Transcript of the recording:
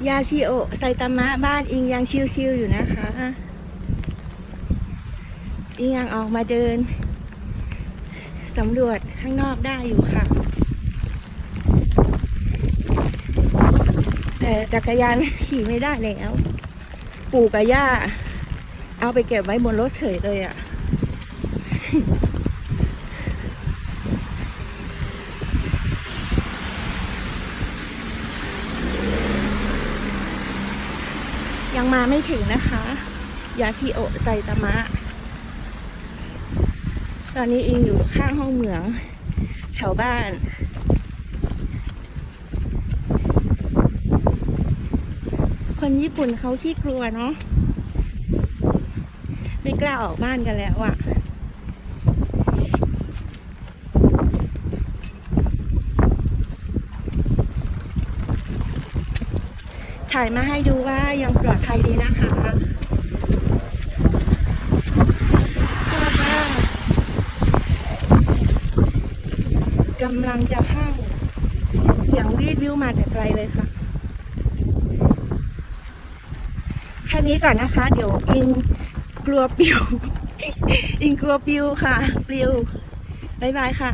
ยาชิโอะไซตามะบ้านอิงยังชิวๆอยู่นะคะอิงยังออกมาเดินสำรวจข้างนอกได้อยู่ค่ะแต่จักรยานขี่ไม่ได้แล้วปู่กับย่าเอาไปเก็บไว้บนรถเฉยเลยอ่ะยังมาไม่ถึงนะคะยาชิโอะไซตามะตอนนี้อิงอยู่ข้างห้องเหมืองแถวบ้านคนญี่ปุ่นเขาขี้กลัวเนาะไม่กล้าออกบ้านกันแล้วอะถ่ายมาให้ดูว่ายังปลอดภัยดีนะคะกำลังจะเข้าเสียงรีดวิวมาแต่ไกลเลยค่ะแค่นี้ก่อนนะคะเดี๋ยวอิงกลัวปิวอิงกลัวปิวค่ะปิวบ๊ายบายค่ะ